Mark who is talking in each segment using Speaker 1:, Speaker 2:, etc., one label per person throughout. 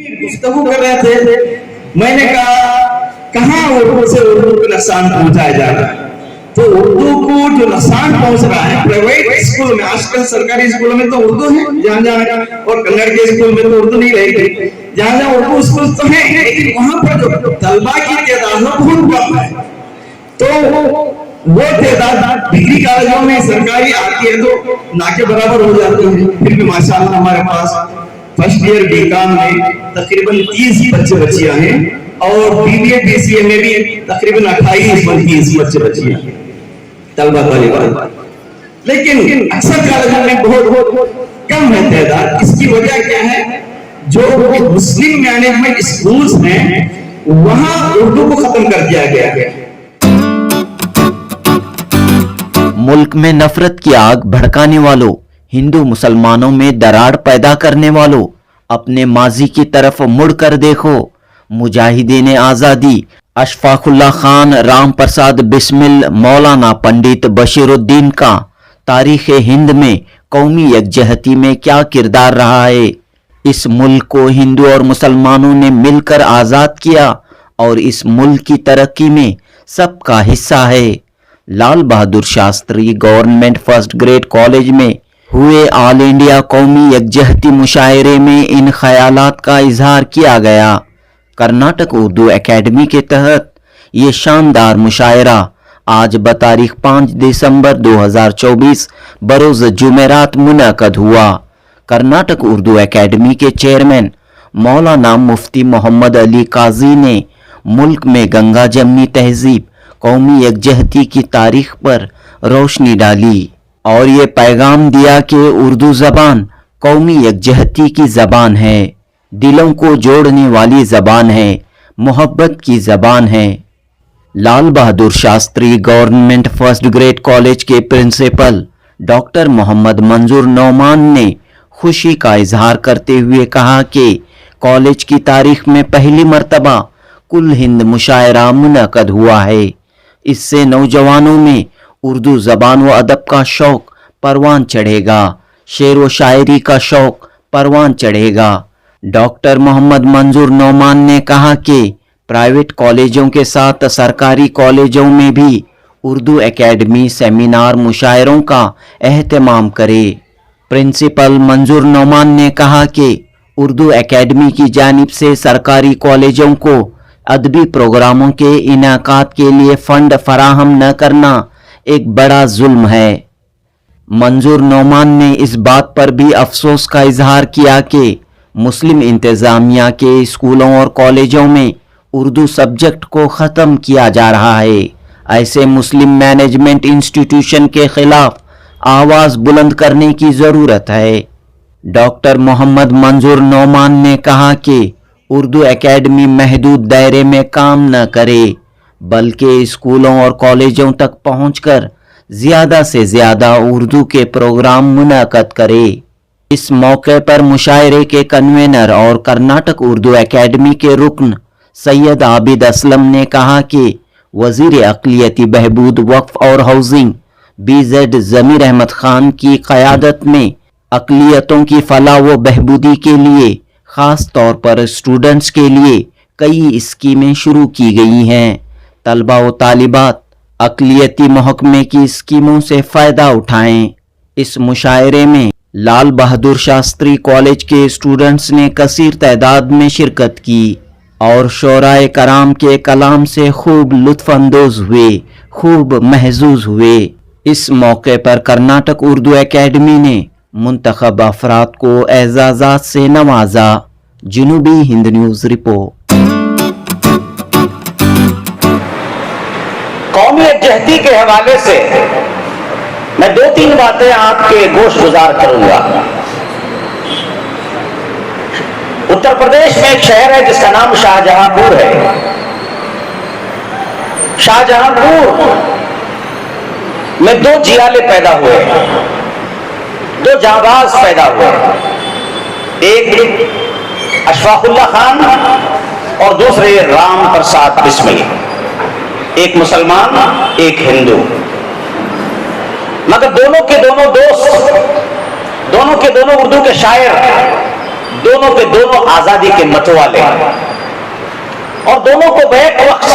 Speaker 1: गुफ्तगू कर रहे थे, मैंने कहा कहाँ उर्दू से उर्दू को नुकसान पहुंचाया जा रहा है। तो उर्दू को जो नुकसान पहुंच रहा है प्राइवेट स्कूल में, आजकल सरकारी स्कूलों में तो उर्दू है जहाँ जहाँ, और कन्नड़ के स्कूल में तो उर्दू नहीं रहेगी, जहाँ जहाँ उर्दू स्कूल तो है, लेकिन वहां पर जो तलबा की तादाद बहुत कम है। तो वो तादाद डिग्री कॉलेजों में सरकारी आती है तो ना के बराबर हो जाती है। फिर भी माशाअल्लाह हमारे पास फर्स्ट ईयर बीकॉम में तकरीबन 30 बच्चे बच्चियां हैं और बीबीए बीसीए में भी तकरीबन 28-29 बच्चे बच्चियां हैं तलबा तालिबात। लेकिन अक्सर कॉलेजों में बहुत कम है तादाद। इसकी वजह क्या है? जो मुस्लिम मैनेजमेंट स्कूल्स हैं वहां उर्दू को खत्म कर दिया गया है।
Speaker 2: मुल्क में नफरत की आग भड़काने वालों, हिंदू मुसलमानों में दरार पैदा करने वालों, अपने माजी की तरफ मुड़कर देखो। मुजाहिदीन आज़ादी अशफाकुल्लाह खान, राम प्रसाद बिस्मिल, मौलाना पंडित बशीरुद्दीन का तारीख़ हिंद में कौमी यकजहती में क्या किरदार रहा है। इस मुल्क को हिंदू और मुसलमानों ने मिलकर आज़ाद किया और इस मुल्क की तरक्की में सबका हिस्सा है। Lal Bahadur Shastri government first grade college में हुए ऑल इंडिया कौमी यकजहती मुशायरे में इन ख्यालात का इजहार किया गया। कर्नाटक उर्दू एकेडमी के तहत ये शानदार मुशायरा आज बतारीख 5 दिसंबर 2024 बरोज़ जुमेरात मुनक़द हुआ। कर्नाटक उर्दू एकेडमी के चेयरमैन मौलाना मुफ्ती मोहम्मद अली काजी ने मुल्क में गंगा जमनी तहजीब कौमी यकजहती की तारीख पर रोशनी डाली और ये पैगाम दिया कि उर्दू ज़बान कौमी यकजहती की ज़बान है, दिलों को जोड़ने वाली ज़बान है, मोहब्बत की ज़बान है। Lal Bahadur Shastri government first grade college के प्रिंसिपल डॉक्टर मोहम्मद मंजूर नौमान ने खुशी का इजहार करते हुए कहा कि कॉलेज की तारीख में पहली मर्तबा कुल हिंद मुशायरा मुनक़द हुआ है। इससे नौजवानों में उर्दू ज़बान व अदब का शौक़ परवान चढ़ेगा, शेर व शायरी का शौक़ परवान चढ़ेगा। डॉक्टर मोहम्मद मंजूर नौमान ने कहा कि प्राइवेट कॉलेजों के साथ सरकारी कॉलेजों में भी उर्दू एकेडमी सेमिनार मुशायरों का एहतमाम करे। प्रिंसिपल मंजूर नौमान ने कहा कि उर्दू एकेडमी की जानिब से सरकारी कॉलेजों को अदबी प्रोग्रामों के इनाकात के लिए फंड फराहम न करना एक बड़ा जुल्म है। मंजूर नौमान ने इस बात पर भी अफसोस का इजहार किया कि मुस्लिम इंतज़ामिया के स्कूलों और कॉलेजों में उर्दू सब्जेक्ट को ख़त्म किया जा रहा है। ऐसे मुस्लिम मैनेजमेंट इंस्टीट्यूशन के खिलाफ आवाज़ बुलंद करने की ज़रूरत है। डॉक्टर मोहम्मद मंजूर नौमान ने कहा कि उर्दू एकेडमी महदूद दायरे में काम न करे बल्कि स्कूलों और कॉलेजों तक पहुंचकर ज़्यादा से ज़्यादा उर्दू के प्रोग्राम मुनक़द करे। इस मौके पर मुशायरे के कन्वेनर और कर्नाटक उर्दू एकेडमी के रुकन सैयद आबिद असलम ने कहा कि वज़ीर अक़लियती बहबूद वक्फ और हाउसिंग BZ ज़मीर अहमद खान की क़यादत में अक़लियतों की फलाह व बहबूदी के लिए ख़ास तौर पर स्टूडेंट्स के लिए कई स्कीमें शुरू की गई हैं। तलबा व तालिबात अक़लियती महकमे की स्कीमों से फ़ायदा उठाएं। इस मुशायरे में लाल बहादुर शास्त्री कॉलेज के स्टूडेंट्स ने कसीर तादाद में शिरकत की और शोराए कराम के कलाम से खूब लुत्फ़अंदोज़ हुए, खूब महजूज हुए। इस मौके पर कर्नाटक उर्दू एकेडमी ने मुंतखब अफराद को एजाज़ात से नवाजा। जनूबी हिंद न्यूज़ रिपोर्ट।
Speaker 3: कौमी यकजहती के हवाले से मैं 2-3 बातें आपके गोश गुजार करूंगा। उत्तर प्रदेश में एक शहर है जिसका नाम शाहजहांपुर है। शाहजहांपुर में 2 जियाले पैदा हुए, 2 जाबाज पैदा हुए, एक अशफाकुल्लाह खान और दूसरे राम प्रसाद बिस्मिल। एक मुसलमान एक हिंदू, मगर दोनों के दोनों दोस्त, दोनों के दोनों उर्दू के शायर, दोनों के दोनों आजादी के मतवाले, और दोनों को बैक वक्त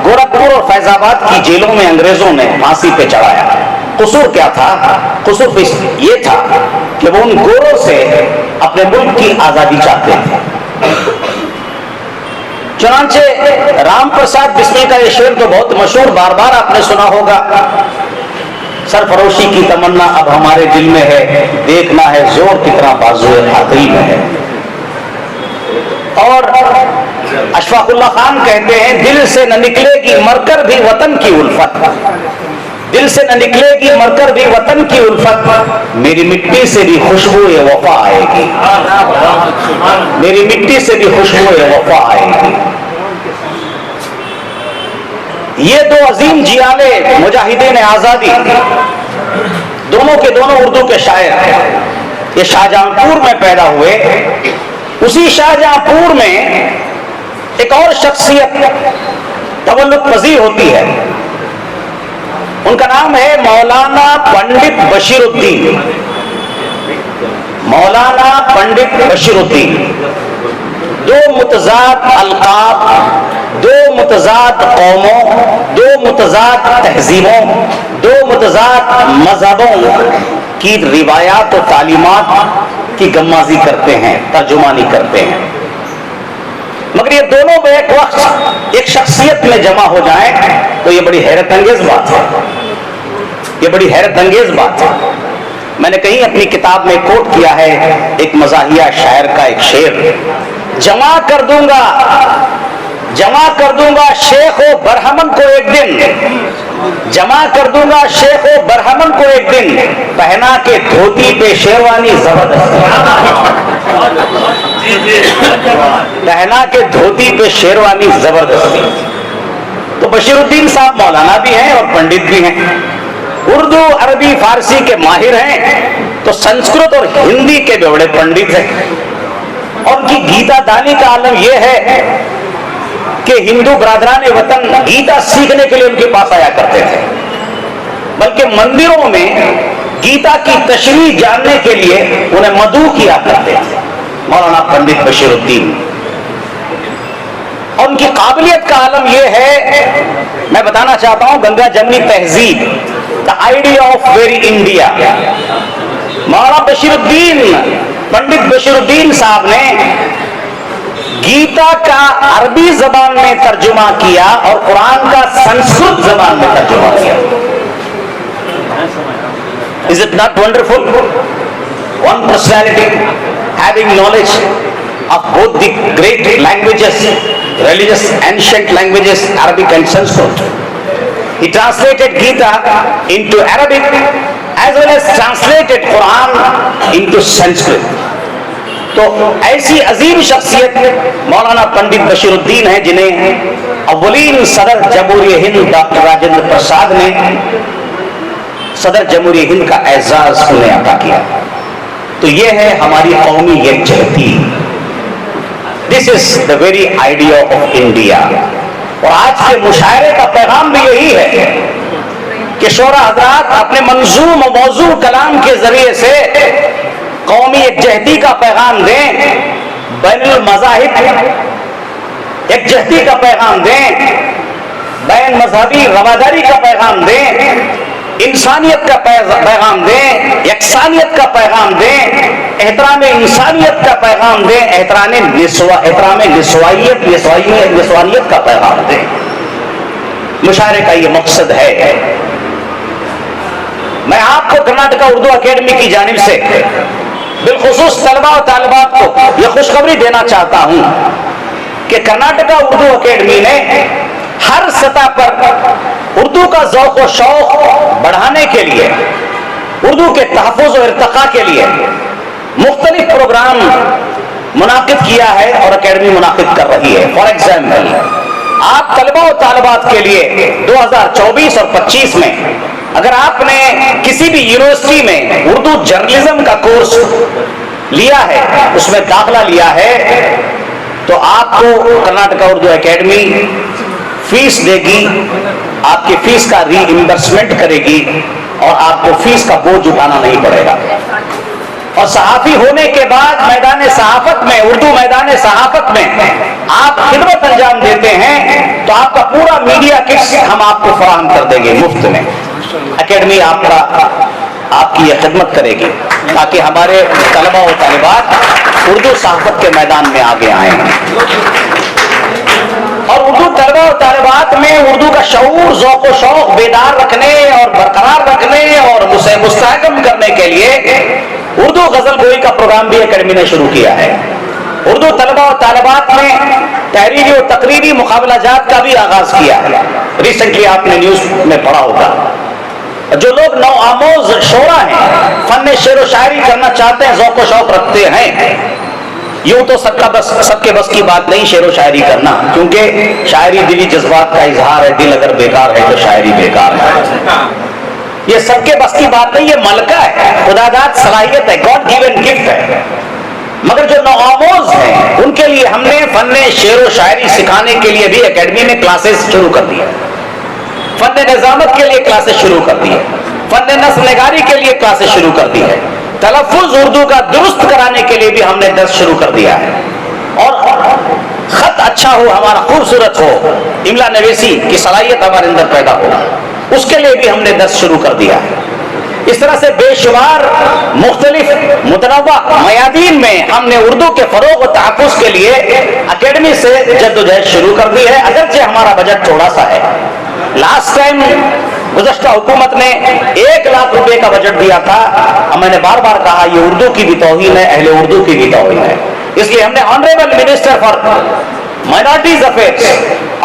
Speaker 3: गोरखपुर और फैजाबाद की जेलों में अंग्रेजों ने फांसी पे चढ़ाया। कसूर क्या था? कसूर ये था कि वो उन गोरों से अपने मुल्क की आजादी चाहते थे। चुनांचे राम प्रसाद बिस्मिल का ये शेर तो बहुत मशहूर, बार बार आपने सुना होगा। सरफरोशी की तमन्ना अब हमारे दिल में है, देखना है जोर कितना बाजुए कातिल में है। और अशफाकुल्लाह खान कहते हैं, दिल से न निकलेगी मरकर भी वतन की उल्फत, दिल से न निकलेगी मरकर भी वतन की उल्फत, मेरी मिट्टी से भी खुशबू ये वफा आएगी, मेरी मिट्टी से भी खुशबू ये वफा आएगी। ये दो अजीम जियाले मुजाहिदीन आजादी, दोनों के दोनों उर्दू के शायर हैं। ये शाहजहांपुर में पैदा हुए। उसी शाहजहांपुर में एक और शख्सियत तवल्लुद पजीर होती है, उनका नाम है मौलाना पंडित बशीरुद्दीन। मौलाना पंडित बशीरुद्दीन। दो मुतजाद अलकाब, दो मुतजाद कौमों, दो मुतजाद तहजीबों, दो मुतजाद मजहबों की रिवायात और तालीमात की गम्माजी करते हैं, तर्जुमानी करते हैं। मगर ये दोनों एक वक्त एक शख्सियत में जमा हो जाएं तो ये बड़ी हैरत अंगेज बात है, ये बड़ी हैरत अंगेज बात है। मैंने कहीं अपनी किताब में कोट किया है एक मज़ाहिया शायर का एक शेर, जमा कर दूंगा शेख ओ बरहमन को एक दिन, जमा कर दूंगा शेख ओ बरहमन को एक दिन, पहना के धोती पे शेरवानी जबरदस्ती, पहना के धोती पे शेरवानी जबरदस्ती। तो बशीरुद्दीन साहब मौलाना भी हैं और पंडित भी हैं, उर्दू अरबी फारसी के माहिर हैं, तो संस्कृत और हिंदी के भी बड़े पंडित हैं। और उनकी गीता दानी का आलम यह है कि हिंदू बरादरान वतन गीता सीखने के लिए उनके पास आया करते थे, बल्कि मंदिरों में गीता की तशरीह जानने के लिए उन्हें मदऊ किया करते थे मौलाना पंडित बशीरुद्दीन। और उनकी काबिलियत का आलम यह है, मैं बताना चाहता हूं, गंगा जमनी तहजीब, the idea of very India, मौलाना बशीरुद्दीन, पंडित बशीरुद्दीन साहब ने गीता का अरबी जबान में तर्जुमा किया और कुरान का संस्कृत जबान में तर्जुमा किया। Is it not wonderful? One personality having knowledge of both the great languages, religious ancient languages, Arabic and Sanskrit. He translated Gita into Arabic as well as translated Quran into Sanskrit. तो ऐसी अजीम शख्सियत मौलाना पंडित बशीरुद्दीन है, जिन्हें अव्वलीन सदर जमहूरियत Hind doctor Rajendra Prasad ने सदर जमहूरियत हिंद का एजाज उन्हें अता किया। तो ये है हमारी कौमी यकजहती, this is the very idea of India. और आज के मुशायरे का पैगाम भी यही है कि शोरा हजरात अपने मंजूम और मौजू कलाम के जरिए से कौमी यकजहती का पैगाम दें, बैनुल मज़ाहिब यकजहती का पैगाम दें, बैन मजहबी रवादारी का पैगाम दें, इंसानियत का पैगाम दें, यकसानियत का पैगाम दें, एहतराम इंसानियत का पैगाम दें, एहतराम निस्वानियत का पैगाम दें। मुशायरे का ये मकसद है। मैं आपको कर्नाटका उर्दू अकेडमी की जानिब से बिलखुसूस तलबा और तालिबात को यह खुशखबरी देना चाहता हूं कि कर्नाटका उर्दू अकेडमी ने हर सतह पर उर्दू का ज़ौक़ और शौक़ बढ़ाने के लिए, उर्दू के तहफ़्फ़ुज़ और इर्तिक़ा के लिए मुख्तलिफ प्रोग्राम मुनाकिद किया है और अकेडमी मुनाकिद कर रही है। फॉर एग्जाम्पल, आप तलबा और तालिबात के लिए 2024 और 25 में अगर आपने किसी भी यूनिवर्सिटी में उर्दू जर्नलिज्म का कोर्स लिया है, उसमें दाखिला लिया है, तो आपको कर्नाटका उर्दू एकेडमी फीस देगी, आपकी फीस का रीइंबर्समेंट करेगी और आपको फीस का बोझ उठाना नहीं पड़ेगा। اور صحافی ہونے کے بعد میدان صحافت میں، اردو میدان صحافت میں آپ خدمت انجام دیتے ہیں تو آپ کا پورا میڈیا کٹس ہم آپ کو فراہم کر دیں گے مفت میں. اکیڈمی آپ کی یہ خدمت کرے گی تاکہ ہمارے طلبہ و طالبات اردو صحافت کے میدان میں آگے آئیں. اور اردو طلبہ و طالبات میں اردو کا شعور، ذوق و شوق بیدار رکھنے اور برقرار رکھنے اور اسے مستحکم کرنے کے لیے اردو غزل گوئی کا پروگرام بھی اکیڈمی نے شروع کیا ہے. اردو طلبہ و طالبات میں تحریری و تقریری مقابلہ جات کا بھی آغاز کیا ہے. ریسنٹلی آپ نے نیوز میں پڑھا ہوگا. جو لوگ نو آموز شعرا ہیں، فن شعر و شاعری کرنا چاہتے ہیں، ذوق و شوق رکھتے ہیں، یوں تو سب کے بس کی بات نہیں شعر و شاعری کرنا، کیونکہ شاعری دلی جذبات کا اظہار ہے. دل اگر بیکار ہے تو شاعری بیکار ہے. یہ سب کے بس کی بات نہیں، یہ ملکہ ہے، خدا داد صلاحیت ہے، گاڈ گیون گفٹ ہے. مگر جو نوآموز ہیں ان کے لیے ہم نے فن شعر و شاعری سکھانے کے لیے بھی اکیڈمی میں کلاسز شروع کر دی ہے. فن نظامت کے لیے کلاسز شروع کر دی ہے. فن نثر نگاری کے لیے کلاسز شروع کر دی ہے. تلفظ اردو کا درست کرانے کے لیے بھی ہم نے درس شروع کر دیا ہے. اور خط اچھا ہو، ہمارا خوبصورت ہو، املا نویسی کی صلاحیت ہمارے اندر پیدا ہو، اس کے لیے بھی ہم نے درس شروع کر دیا ہے. اس طرح سے بے شمار مختلف متنوع میادین میں ہم نے اردو کے فروغ و تحفظ کے لیے اکیڈمی سے جدوجہد شروع کر دی ہے. اگرچہ ہمارا بجٹ تھوڑا سا ہے. لاسٹ ٹائم گزشتہ حکومت نے 1 لاکھ روپے کا بجٹ دیا تھا. میں نے بار بار کہا یہ اردو کی بھی توہین ہے، اہل اردو کی بھی توہین ہے. اس لیے ہم نے honourable minister for minorities affairs,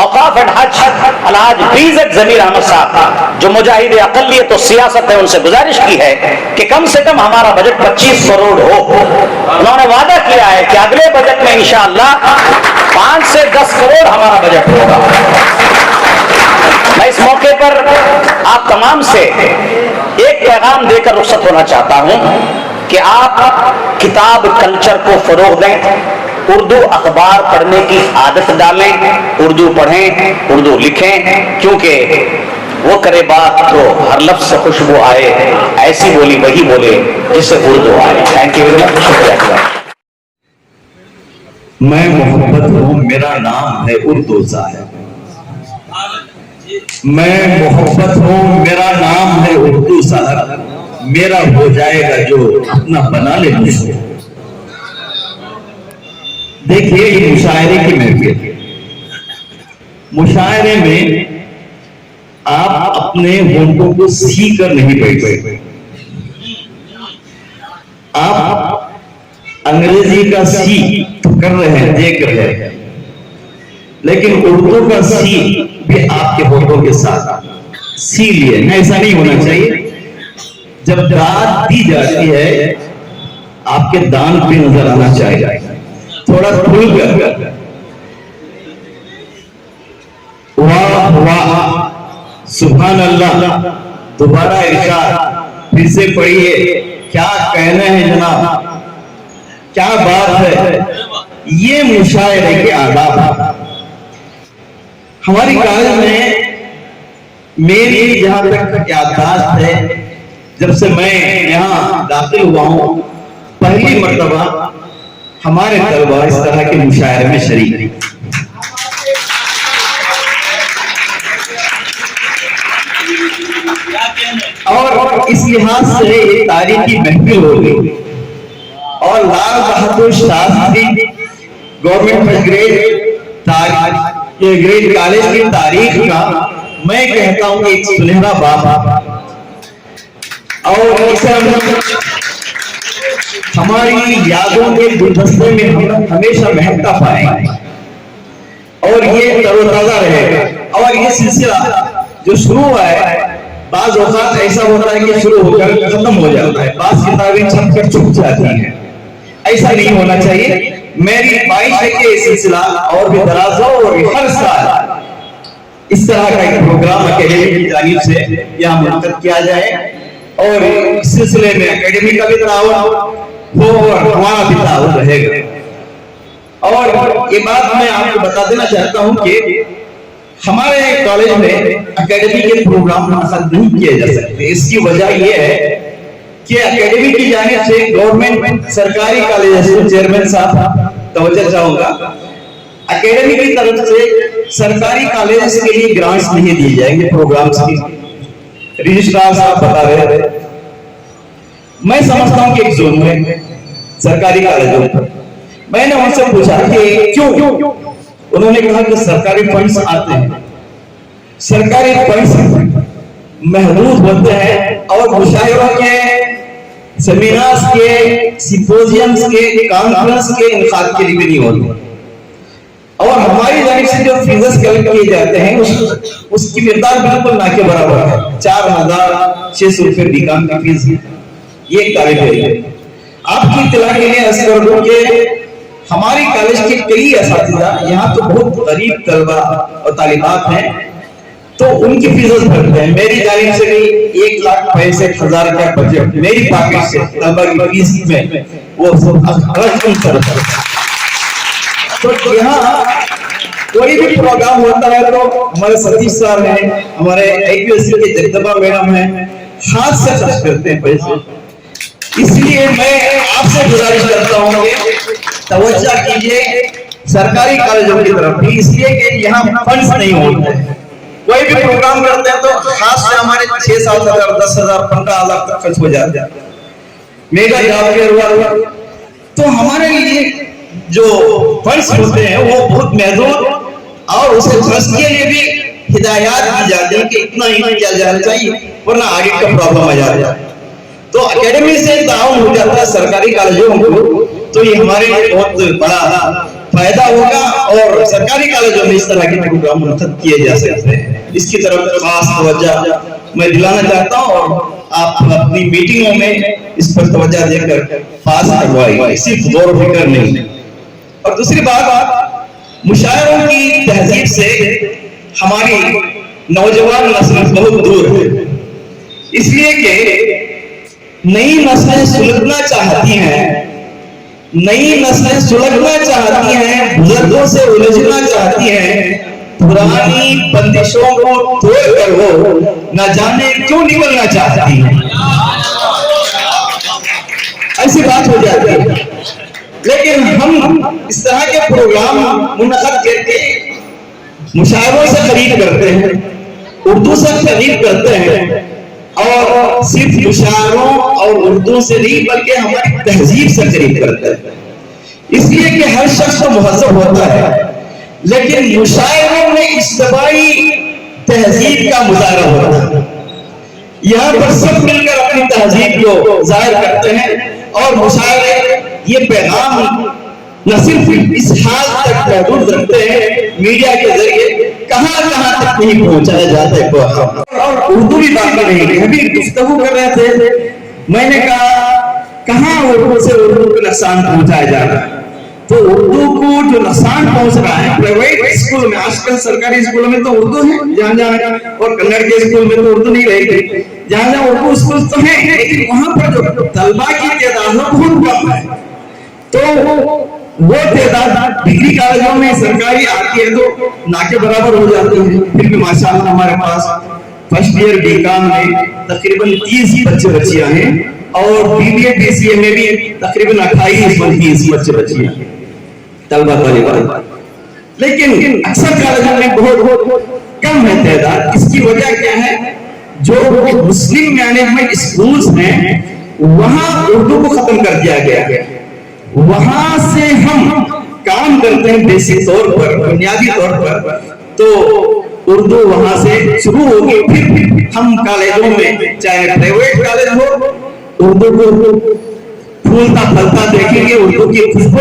Speaker 3: اوقاف اینڈ حج الحاج BZ ضمیر احمد صاحب جو مجاہد اقلیت و سیاست ہے، ان سے گزارش کی ہے کہ کم سے کم ہمارا بجٹ 25 کروڑ ہو. انہوں نے وعدہ کیا ہے کہ اگلے بجٹ میں انشاءاللہ 5 سے 10 کروڑ ہمارا بجٹ ہوگا. میں اس موقع پر آپ تمام سے ایک پیغام دے کر رخصت ہونا چاہتا ہوں کہ آپ کتاب کلچر کو فروغ دیں، اردو اخبار پڑھنے کی عادت ڈالیں، اردو پڑھیں، اردو لکھیں، کیونکہ وہ کرے بات تو ہر لفظ سے خوشبو آئے، ایسی بولی وہی بولے جس سے اردو آئے. Thank you very much. شکریہ.
Speaker 1: میں محبت ہوں، میرا نام ہے اردو صاحب. میں محبت ہوں، میرا نام ہے اردو صاحب. میرا ہو جائے گا جو اپنا بنا لے مجھ کو. دیکھیے یہ مشاعرے کی محفل ہے. مشاعرے میں آپ اپنے ہونٹوں کو سی کر نہیں بیٹھے. آپ انگریزی کا سی کر رہے ہیں، دیکھ رہے ہیں، لیکن اردو کا سی بھی آپ کے ہونٹوں کے ساتھ سی لیے. ایسا نہیں ہونا چاہیے. جب داد دی جاتی ہے آپ کے دان پہ نظر آنا چاہیے، تھوڑا کھل کر. واہ واہ، سبحان اللہ. دوبارہ ارشاد پھر سے پڑھیے. کیا کہنا ہے جناب، کیا بات ہے. یہ مشاعرے کے آداب ہیں. ہماری کالج میں میری جہاں تک یادداشت ہے، جب سے میں یہاں داخل ہوا ہوں پہلی مرتبہ ہمارے طلبہ اس طرح کے مشاعرے میں شریک ہیں. اور اس لحاظ سے یہ تاریخی محفل ہوگی. اور Lal Bahadur Shastri government grade college کی تاریخ کا میں کہتا ہوں کہ ایک سنہرا باب. اور اسے ہماری یادوں کے گلدستے میں ہم ہمیشہ مہکتا پائیں گے اور یہ تر و تازہ رہے گا. اور یہ سلسلہ جو شروع ہوا ہے، بعض اوقات ایسا ہوتا ہے کہ شروع ہو کر ختم ہو جاتا ہے، بعض کتابیں چھپ کر چھپ جاتی ہیں. ایسا نہیں ہونا چاہیے. میری خواہش ہے کہ یہ سلسلہ اور بھی دراز ہو اور ہر سال اس طرح کا ایک پروگرام اکیڈمی کی جانب سے یہاں منعقد کیا جائے اور اس سلسلے میں اکیڈمی کا بھی تعاون ہو اور ہمارا بھی تعاون رہے گا. اور یہ بات میں آپ کو بتا دینا چاہتا ہوں کہ ہمارے کالج میں اکیڈمی کے پروگرام منعقد نہیں کیے جا سکتے. اس کی وجہ یہ ہے कि एकेडमी की जानिब से गवर्नमेंट सरकारी कॉलेज चेयरमैन साहब तवज्जो चाहूंगा, एकेडमी की तरफ से सरकारी कॉलेज के लिए ग्रांट्स नहीं दिए जाएंगे प्रोग्राम्स की। रजिस्ट्रार साहब बता रहे थे, मैं समझता हूं कि एक जोन में सरकारी कॉलेजों पर मैंने उनसे पूछा कि क्यों, उन्होंने कहा कि सरकारी फंड्स आते हैं, सरकारी फंड्स महदूद होते हैं और मुशायरों के, सेमिनार्स के, सिंपोजियम्स के, कॉन्फ्रेंस के इनकाद के लिए भी नहीं होते, और हमारी जानिब से जो फीस कलेक्ट किए जाते हैं उसकी मिकदार बिल्कुल ना के बराबर है। 4,600 रुपए बीकॉम की फीस ये तालिब है। आपकी इत्तला के लिए अर्ज कर दूं कि हमारी कॉलेज के कई असातिज़ा यहाँ तो बहुत गरीब तलबा और तालिबात हैं, तो उनकी फीस भरते हैं। मेरी जानिब से भी 1,65,000 का बजट मेरी पॉकेट से तलबा की फीस में वो अलग है। तो यहाँ कोई भी प्रोग्राम होता है तो हमारे सतीश सर हैं, हमारे आईपीएससी के जगदम्बा मैडम हैं, हाथ से खर्च करते हैं पैसे। इसलिए मैं आपसे गुजारिश करता हूँ कि तवज्जो कीजिए सरकारी कॉलेजों की तरफ भी, इसलिए कि यहाँ फंड्स नहीं होते हैं। कोई भी प्रोग्राम करते हैं तो हाथ से हमारे 6-7 हजार, 10,000, 15,000 तक खर्च हो जाते हैं। मेगा जॉब फेयर हुआ तो हमारे लिए जो फंड्स होते हैं वो बहुत महदूद, और उसे खर्च के लिए भी हिदायत दी जाती है कि इतना ही किया जाना चाहिए वरना आगे का प्रॉब्लम आ जाता है। तो एकेडमी से ताउन हो जाता है सरकारी कॉलेजों को, तो ये हमारे लिए बहुत बड़ा फायदा होगा और सरकारी कॉलेजों में इस तरह के प्रोग्राम मुनक़िद किए जा सकते हैं। इसकी तरफ खास तवज्जो मैं दिलाना चाहता हूँ और आप अपनी मीटिंगों में इस पर तवज्जो देकर पास करवाइए, सिर्फ गौर फिक्र नहीं। और दूसरी बात, मुशायरों की तहजीब से हमारी नौजवान नस्ल बहुत दूर है, इसलिए कि नई नस्लें सुलगना चाहती हैं, नई नस्लें सुलगना चाहती हैं, बुजुर्गों से उलझना चाहती हैं, पुरानी बंदिशों को तोड़कर वो न जाने क्यों निकलना चाहती हैं। ऐसी बात हो जाती है। लेकिन हम इस तरह के प्रोग्राम मुनक़िद करके मुशायरों से खरीद करते हैं, उर्दू से खरीद करते हैं, और सिर्फ मुशायरों और उर्दू से नहीं बल्कि हमारी तहजीब से खरीद करते हैं। इसलिए कि हर शख्स तो मुहज़्ज़ब होता है, लेकिन मुशायरों में इज्तिमाई तहजीब का मुजाहरा होता है। यहाँ पर सब मिलकर अपनी तहजीब को जाहिर करते हैं, और मुशायरे ये पैगाम न सिर्फ इस हाल तक महदूद रखते हैं, मीडिया के जरिए कहां कहां तक नहीं पहुंचाया जाता है। और उर्दू भी बाकी नहीं है। अभी गुफ्तगू कर रहे थे, मैंने कहां उर्दू से उर्दू को नुकसान पहुंचाया जा रहा है। तो उर्दू को जो नुकसान पहुंच रहा है प्राइवेट स्कूल में, आजकल सरकारी स्कूलों में तो उर्दू है जहां जहां, और कन्नड़ के स्कूल में तो उर्दू नहीं रहेगी, जहां जहां उर्दू स्कूल तो है, लेकिन वहां पर जो तलबा की तादाद बहुत कम है। तो वो तादाद डिग्री कॉलेजों में सरकारी आती है तो ना के बराबर हो जाती है। फिर भी माशाअल्लाह हमारे पास फर्स्ट ईयर बीकॉम में तकरीबन 30 बच्चे बच्चियां हैं, और बीबीए बीसीए में भी तकरीबन 28-29 बच्चे बच्चियां तलबा तालिबात। लेकिन अक्सर कॉलेजों में बहुत कम है तादाद। इसकी वजह क्या है? जो मुस्लिम मैनेजमेंट स्कूल्स हैं वहां उर्दू को खत्म कर दिया गया है। वहां से हम काम करते हैं बेसिक तौर पर, बुनियादी तौर पर, तो उर्दू वहां से शुरू होगी। फिर हम कॉलेजों में, चाहे प्राइवेट कॉलेज हो, उर्दू को फूलता फलता देखेंगे, उर्दू की खुशबू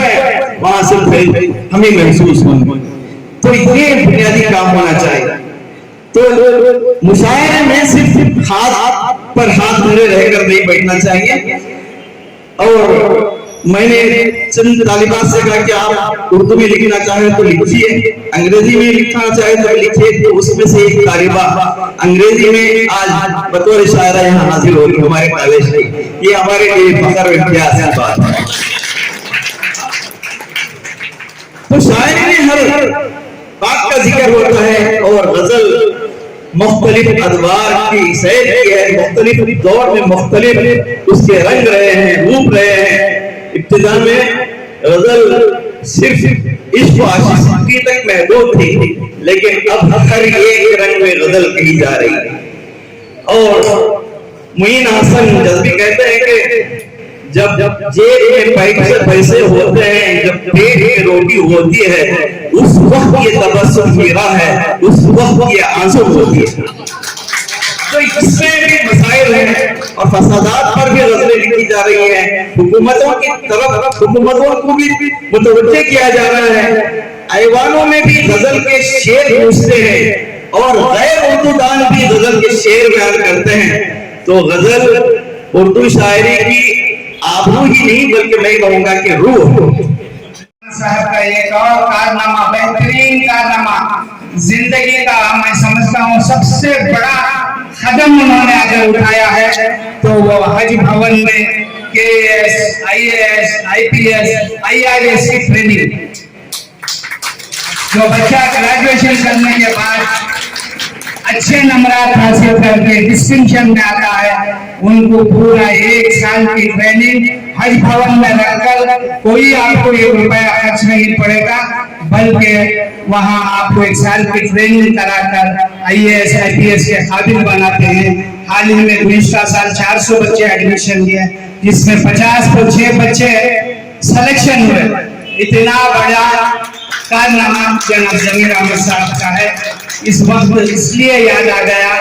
Speaker 1: वहां से हमें महसूस होगी। तो ये बुनियादी काम होना चाहिए। तो मुशायरे में सिर्फ हाथ पर हाथ धरे रहकर नहीं बैठना चाहिए। और मैंने चंद तालिबात से कहा कि आप उर्दू में लिखना चाहे तो लिखिए, अंग्रेजी में लिखना चाहे तो लिखिए। तो उसमें से एक तालिबा अंग्रेजी में आज बतौर शायरा यहाँ हाजिर हो रही हमारे कॉलेज में। ये हमारे लिए फख्र इम्तियाज की बात है। तो शायरी में हर बात का जिक्र होता है, और गजल مختلف ادوار کی سیر کی ہے، مختلف دور میں مختلف اس کے رنگ رہے ہیں، روپ رہے ہیں۔ ابتدا میں غزل صرف عشق و عاشقی تک محدود تھی، لیکن اب ہر ایک رنگ میں غزل کہی جا رہی ہے۔ اور معین حسن جذبی کہتے ہیں کہ جب جیب میں پیسے ہوتے ہیں، جب پیٹ میں روٹی ہوتی ہے، اس وقت یہ تبسم میرا ہے، اس وقت یہ آنسو ہوتی ہے۔ تو اس میں بھی مسائل ہیں اور فسادات پر بھی غزلیں لکھی جا رہی ہیں، حکومتوں کی طرف حکومتوں کو بھی متوجہ کیا جا رہا ہے۔ ایوانوں میں بھی غزل کے شعر گونجتے ہیں اور غیر اردو دان بھی غزل کے شعر بیان کرتے ہیں۔ تو غزل اردو شاعری کی آبرو ہی نہیں بلکہ میں کہوں گا کہ روح
Speaker 4: صاحب کا ایک اور کارنامہ، بہترین کارنامہ زندگی کا میں سمجھتا ہوں سب سے بڑا قدم انہوں نے اگر اٹھایا ہے تو وہ حج بھون میں KAS, IAS, IPS, IRS کی ٹریننگ۔ جو بچہ گریجویشن کرنے کے بعد اچھے نمبرات حاصل کر کے ڈسٹنکشن میں آتا ہے، ان کو پورا 1 سال کی ٹریننگ حج بھون میں رکھ کر کوئی آپ کو 1 روپیہ خرچ نہیں پڑے گا، بلکہ وہاں آپ کو 1 سال کی ٹریننگ کرا کر IAS, IPS کے قابل بناتے ہیں۔ حال ہی میں گزشتہ سال 400 بچے ایڈمیشن لیے، جس میں 50 پر 6 بچے سلیکشن ہوئے۔ اتنا بڑا کارنامہ جناب ضمیر احمد صاحب کا ہے۔ اس وقت اس لیے یاد آ گیا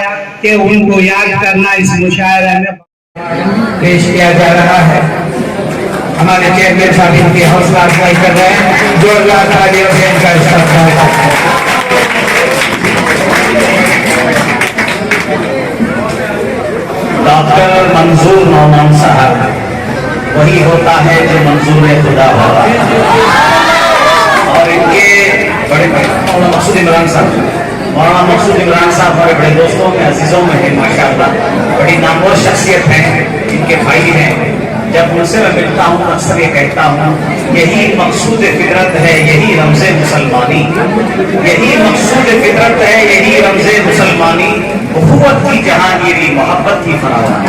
Speaker 4: کہ ان کو یاد کرنا اس مشاعرے میں پیش کیا جا رہا ہے۔ ہمارے چیئرمین صاحب ان کی حوصلہ افزائی کر رہے ہیں، زوردار تالیوں سے ان کا استقبال ہے۔
Speaker 3: ڈاکٹر منظور نعمان صاحب وہی ہوتا ہے جو منظور خدا ہوتا ہے، اور ان کے بڑے مولانا مقصود عمران صاحب ہمارے بڑے دوستوں میں عزیزوں میں ہیں، ماشاءاللہ بڑی نامور شخصیت ہیں، ان کے بھائی ہیں۔ جب ان سے میں ملتا ہوں تو اکثر یہ کہتا ہوں یہی مقصود فطرت ہے، یہی رمز مسلمانی، یہی مقصود فطرت ہے، یہی رمز مسلمانی، اخوت کی جہانگیری، محبت کی فراوانی۔